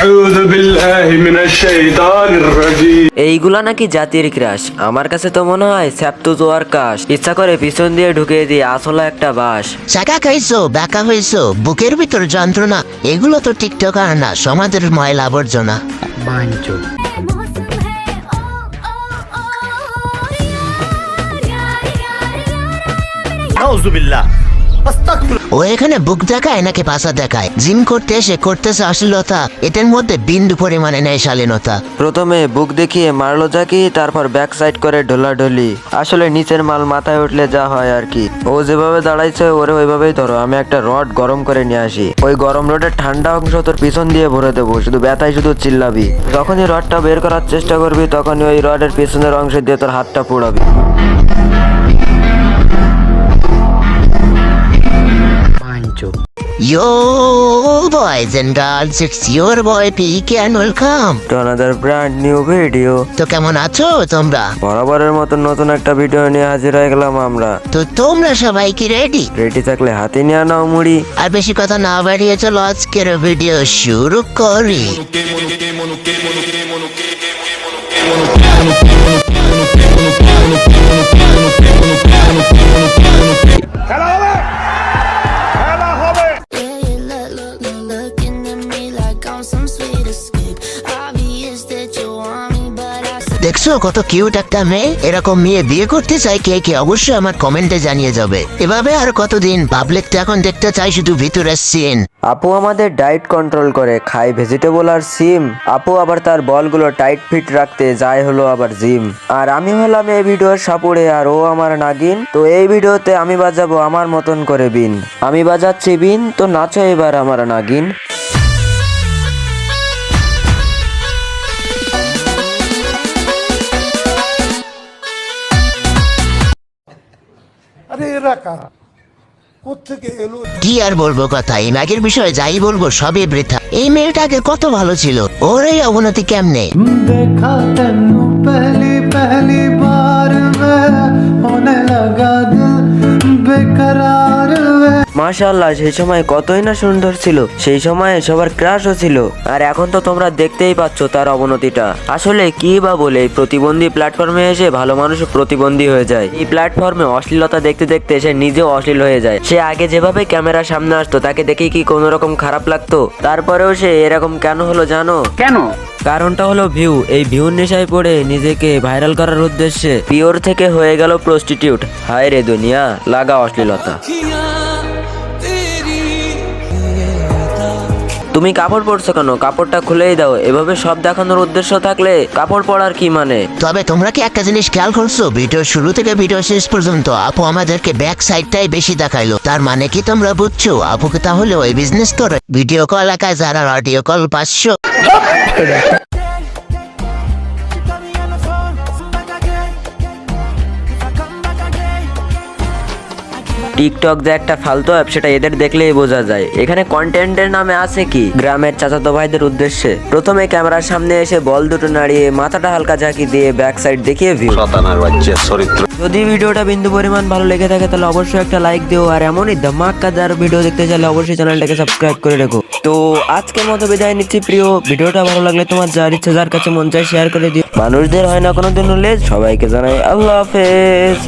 আউযু বিল্লাহি মিনাশ শাইতানির রাজীম। এইগুলা নাকি জাতির ক্রাশ, আমার কাছে তো মনে হয় স্যাপ্তু জোয়ার কাশ। ইচ্ছা করে পিছন দিয়ে ঢুকিয়ে দিয়ে আসলে একটা বাস। চাকা খাইছো, ব্যাকা হয়েছো, বুকের ভিতর যন্ত্রণা, এগুলো তো টিকটক আর না, সমাজের ময়লা আবর্জনা। मौसम है ओ ओ ओ यार यार यार নাউজুবিল্লাহ আস্তাগফিরুল্লাহ। ও এখানে বুক দেখায় নাকি পাশা দেখায়? জিম করতে এসে করতেছে অশ্লীলতা, এটার মধ্যে বিন্দু পরিমাণে নেই শালীনতা। প্রথমে বুক দেখিয়ে মারলো জাকি, তারপর ব্যাক সাইড করে ঢোলাঢলি। আসলে নিচের মাল মাথায় উঠলে যা হয় আর কি। ও যেভাবে দাঁড়াইছে ওরে ওইভাবেই ধরো। আমি একটা রড গরম করে নিয়ে আসি, ওই গরম রডের ঠান্ডা অংশ তোর পিছন দিয়ে ভরে দেবো, শুধু ব্যথায় শুধু চিল্লাবি। যখনই রডটা বের করার চেষ্টা করবি তখনই ওই রডের পিছনের অংশ দিয়ে তোর হাতটা পোড়াবি। Yo boys and girls, it's your boy PK and welcome তো another brand new video। তো কেমন আছো তোমরা? বরাবরের মতন নতুন একটা ভিডিও নিয়ে হাজির হয়ে গেলাম আমরা। তো তোমরা সবাই কি রেডি? রেডি থাকলে হাতে নিয়ে নাও মুড়ি। আর বেশি কথা না বাড়িয়ে চলো আজকের ভিডিও শুরু করি। looking at me like I'm some sweet escape. Obvious that you want me, but I said দেখছো কত কিউট একটা মেয়ে? এরকম মেয়ে বিয়ে করতে চাই কে কে অবশ্যই আমার কমেন্টে জানিয়ে যাবে। এভাবে আর কতদিন? পাবলিক তো এখন দেখতে চাই শুধু ভিতরের সিন। আপু আমাদের ডায়েট কন্ট্রোল করে, খায় ভেজিটেবল আর সিম। আপু আবার তার বলগুলো টাইট ফিট রাখতে যায় হলো আবার জিম। আর আমি হলাম এই ভিডিওর সাপুড়ে আর ও আমার নাগিন। তো এই ভিডিওতে আমি বাজাবো আমার মতন করে বিন। আমি বাজাচ্ছি বিন, তো নাচো এবার আমার নাগিন। কি আর বলবো কথা, এই ম্যাগের বিষয়ে যাই বলবো সবই বৃথা। এই মেয়েটাকে কত ভালো ছিল, ওর এই অবনতি কেমনে? देखा तेनू पहली पहली बार में होने लगा दिल बेकरार वे। মাশাআল্লাহ, সেই সময় কতই না সুন্দর ছিল, সেই সময় সবার ক্রাশও ছিল। আর এখন তো তোমরা দেখতেই পাচ্ছ তার অবনতিটা। আসলে কি বা বলে, এই প্রতিবন্ধী প্ল্যাটফর্মে এসে ভালো মানুষ প্রতিবন্ধী হয়ে যায়। এই প্ল্যাটফর্মে অশ্লীলতা দেখতে দেখতে সে নিজেও অশ্লীল হয়ে যায়। সে আগে যেভাবে ক্যামেরার সামনে আসতো তাকে দেখে কি কোনো রকম খারাপ লাগতো? তারপরেও সে এরকম কেন হলো জানো? কেন? কারণটা হলো ভিউ। এই ভিউর নেশায় পড়ে নিজেকে ভাইরাল করার উদ্দেশ্যে পিওর থেকে হয়ে গেল প্রস্টিটিউট। হায় রে দুনিয়া, লাগা অশ্লীলতা। তুমি কাপড় পরছো কেন? কাপড়টা খুলেই দাও। এভাবে সব দেখানোর উদ্দেশ্য থাকলে কাপড় পরার কি মানে? তবে তোমরা কি একটা জিনিস খেয়াল করছো, ভিডিও শুরু থেকে ভিডিও শেষ পর্যন্ত আপু আমাদেরকে ব্যাক সাইডটাই বেশি দেখাইলো। তার মানে কি তোমরা বুঝছো? আপুকে তাহলে ওই বিজনেস করে ভিডিও কল একায়, যারা অডিও কল 500। টিকটক যে একটা ফালতু অ্যাপ সেটা এদের দেখলেই বোঝা যায়। এখানে কন্টেন্টের নামে আছে কি? গ্রামের চাচাতো ভাইদের উদ্দেশ্যে প্রথমে ক্যামেরার সামনে এসে বল দুটো নাড়িয়ে মাথাটা হালকা ঝাঁকি দিয়ে ব্যাক সাইড দেখিয়ে ভিউ। শতানার বাচ্চা চরিত্র। যদি ভিডিওটা বিন্দু পরিমাণ ভালো লেগে থাকে তাহলে অবশ্যই একটা লাইক দিও। আর এমনই ধামাকাদার ভিডিও দেখতে চাইলে অবশ্যই চ্যানেলটাকে সাবস্ক্রাইব করে রেখো। তো আজকের মতো বিদায় নিচ্ছি প্রিয়। ভিডিওটা ভালো লাগলে তোমার যার ইচ্ছা যার কাছে মন চায় শেয়ার করে দিও। মানুষদের হয় না কোনোদিনও লেজ। সবাইকে জানাই আল্লাহ হাফেজ।